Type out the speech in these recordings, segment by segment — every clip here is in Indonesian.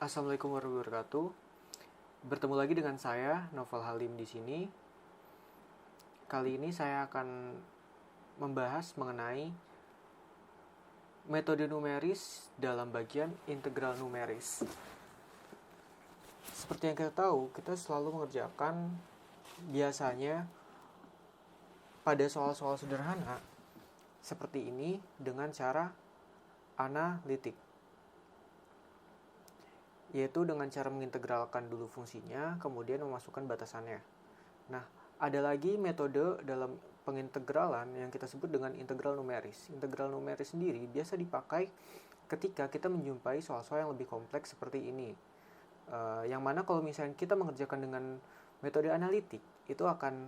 Assalamualaikum warahmatullahi wabarakatuh. Bertemu lagi dengan saya, Novel Halim di sini. Kali ini saya akan membahas mengenai metode numeris dalam bagian integral numeris. Seperti yang kita tahu, kita selalu mengerjakan biasanya pada soal-soal sederhana seperti ini dengan cara analitik, yaitu dengan cara mengintegralkan dulu fungsinya, kemudian memasukkan batasannya. Nah, ada lagi metode dalam pengintegralan yang kita sebut dengan integral numeris. Integral numeris sendiri biasa dipakai ketika kita menjumpai soal-soal yang lebih kompleks seperti ini. Yang mana kalau misalnya kita mengerjakan dengan metode analitik, itu akan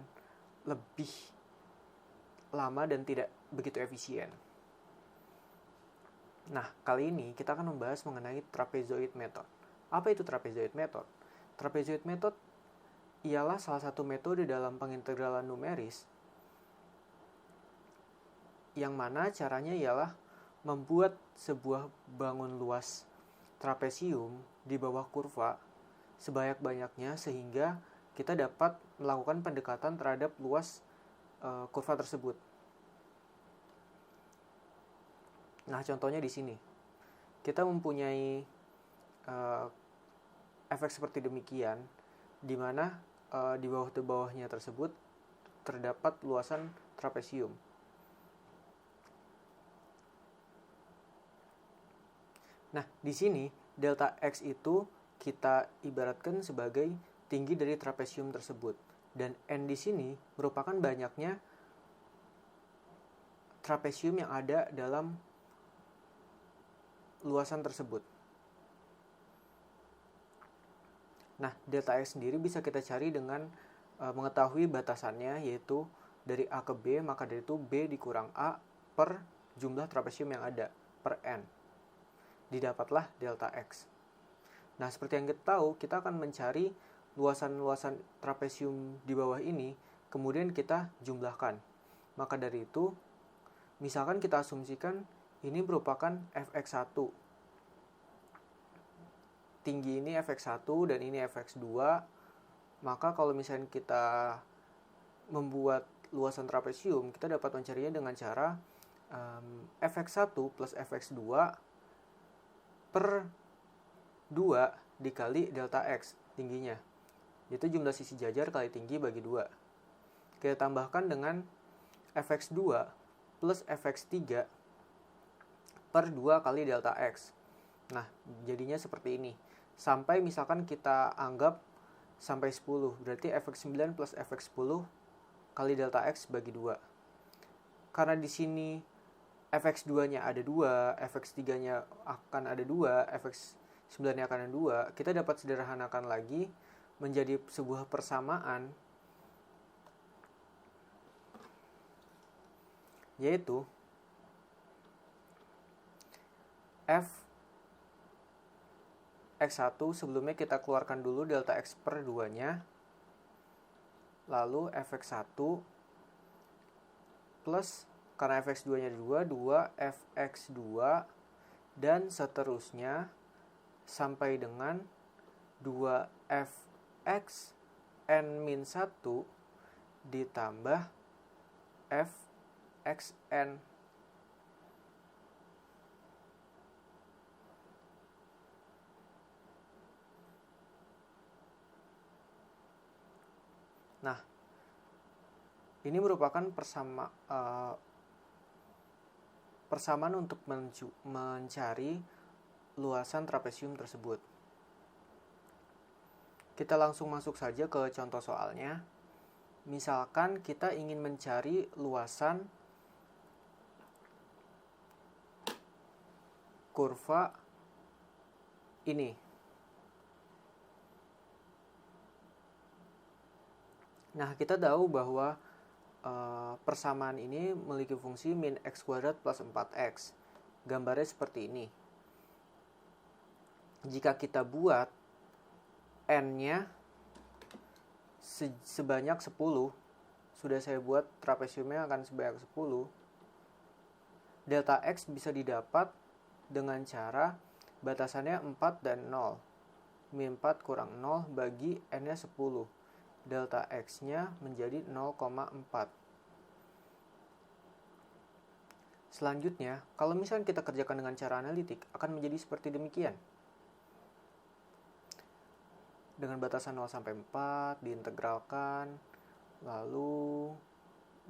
lebih lama dan tidak begitu efisien. Nah, kali ini kita akan membahas mengenai trapezoid method. Apa itu trapezoid method? Trapezoid method ialah salah satu metode dalam pengintegralan numeris yang mana caranya ialah membuat sebuah bangun luas trapesium di bawah kurva sebanyak-banyaknya sehingga kita dapat melakukan pendekatan terhadap luas kurva tersebut. Nah, contohnya di sini. Kita mempunyai efek seperti demikian, di mana di bawahnya tersebut terdapat luasan trapesium. Nah, di sini delta X itu kita ibaratkan sebagai tinggi dari trapesium tersebut. Dan N di sini merupakan banyaknya trapesium yang ada dalam luasan tersebut. Nah, delta X sendiri bisa kita cari dengan mengetahui batasannya, yaitu dari A ke B, maka dari itu B dikurang A per jumlah trapesium yang ada, per N. Didapatlah delta X. Nah, seperti yang kita tahu, kita akan mencari luasan-luasan trapesium di bawah ini, kemudian kita jumlahkan. Maka dari itu, misalkan kita asumsikan ini merupakan fx1. Tinggi ini fx1 dan ini fx2. Maka kalau misalnya kita membuat luasan trapesium, kita dapat mencarinya dengan cara fx1 plus fx2 per 2 dikali delta x tingginya. Itu jumlah sisi jajar kali tinggi bagi 2. Kita tambahkan dengan fx2 plus fx3 per 2 kali delta x. Nah, jadinya seperti ini. Sampai misalkan kita anggap sampai 10. Berarti fx9 plus fx10 kali delta x bagi 2. Karena di sini fx2-nya ada 2, fx3-nya akan ada 2, fx9-nya akan ada 2, kita dapat sederhanakan lagi menjadi sebuah persamaan, yaitu f x1 sebelumnya kita keluarkan dulu delta x per 2-nya, lalu fx1 plus, karena fx2-nya 2 fx2 dan seterusnya sampai dengan 2fx n-1 ditambah fxn. Nah, ini merupakan persamaan untuk mencari luasan trapesium tersebut. Kita langsung masuk saja ke contoh soalnya. Misalkan kita ingin mencari luasan kurva ini. Nah, kita tahu bahwa persamaan ini memiliki fungsi min x kuadrat plus 4x. Gambarnya seperti ini. Jika kita buat n-nya sebanyak 10, sudah saya buat trapesiumnya akan sebanyak 10, delta x bisa didapat dengan cara batasannya 4 dan 0. min 4 kurang 0 bagi N-nya 10. Delta X-nya menjadi 0,4. Selanjutnya, kalau misalnya kita kerjakan dengan cara analitik, akan menjadi seperti demikian. Dengan batasan 0 sampai 4, diintegralkan, lalu,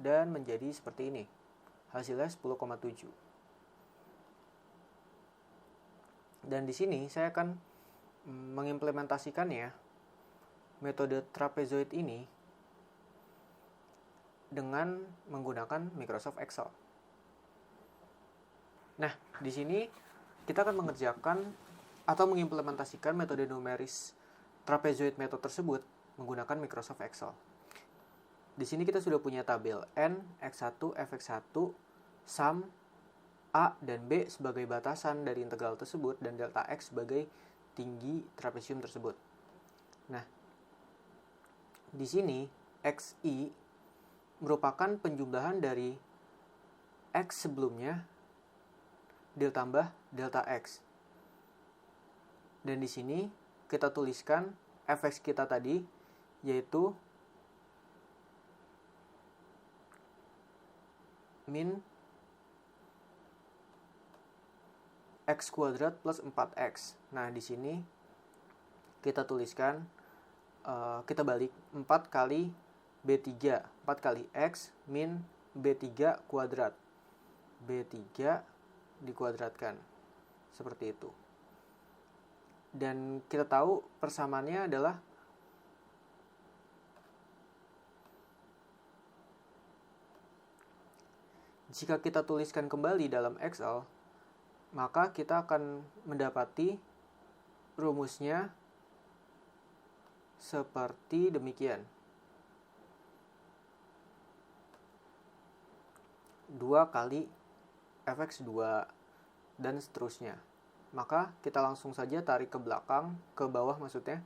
dan menjadi seperti ini. Hasilnya 10,7. Dan di sini saya akan mengimplementasikannya, metode trapezoid ini, dengan menggunakan Microsoft Excel. Nah, di sini kita akan mengerjakan atau mengimplementasikan metode numeris trapezoid method tersebut menggunakan Microsoft Excel. Di sini kita sudah punya tabel N, X1, Fx1, sum, A dan B sebagai batasan dari integral tersebut, dan delta X sebagai tinggi trapesium tersebut. Nah, di sini XI merupakan penjumlahan dari X sebelumnya ditambah delta X. Dan di sini kita tuliskan Fx kita tadi, yaitu min X kuadrat plus 4X. Nah, di sini kita tuliskan, kita balik 4 kali B3, 4 kali X min B3 kuadrat. B3 dikuadratkan. Seperti itu. Dan kita tahu persamaannya adalah jika kita tuliskan kembali dalam Excel, maka kita akan mendapati rumusnya seperti demikian. 2 kali Fx2 dan seterusnya. Maka kita langsung saja tarik ke belakang, ke bawah maksudnya.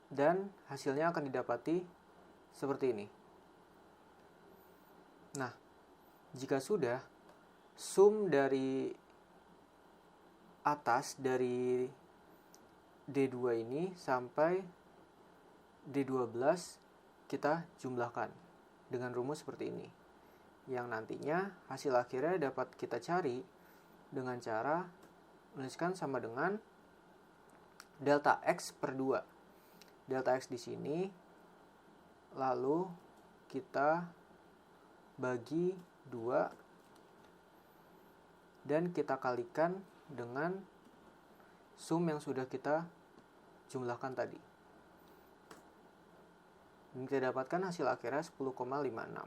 Dan hasilnya akan didapati seperti ini. Nah, jika sudah, sum dari atas dari D2 ini sampai D12 kita jumlahkan dengan rumus seperti ini, yang nantinya hasil akhirnya dapat kita cari dengan cara menuliskan sama dengan delta X per 2. Delta X di sini, lalu kita bagi 2 dan kita kalikan dengan sum yang sudah kita jumlahkan tadi. Dan kita dapatkan hasil akhirnya 10,56.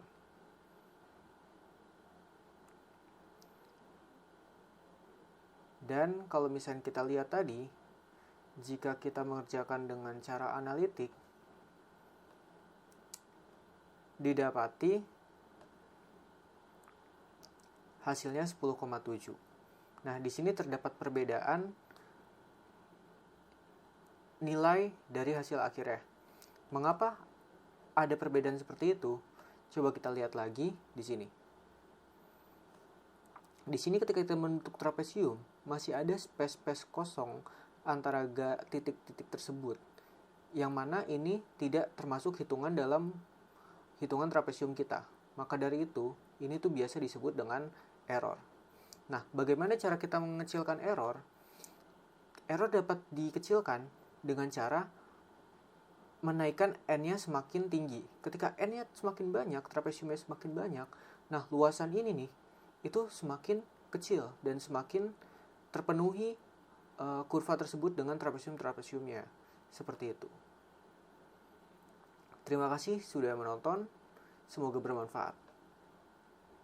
Dan kalau misalnya kita lihat tadi, jika kita mengerjakan dengan cara analitik, didapati hasilnya 10,7. Nah, di sini terdapat perbedaan nilai dari hasil akhirnya. Mengapa ada perbedaan seperti itu? Coba kita lihat lagi di sini. Di sini ketika kita membentuk trapesium, masih ada space-space kosong antara titik-titik tersebut, yang mana ini tidak termasuk hitungan dalam hitungan trapesium kita. Maka dari itu, ini tuh biasa disebut dengan error. Nah, bagaimana cara kita mengecilkan error? Error dapat dikecilkan dengan cara menaikkan N-nya semakin tinggi. Ketika N-nya semakin banyak, trapesiumnya semakin banyak, nah luasan ini nih, itu semakin kecil dan semakin terpenuhi kurva tersebut dengan trapesium-trapesiumnya. Seperti itu. Terima kasih sudah menonton. Semoga bermanfaat.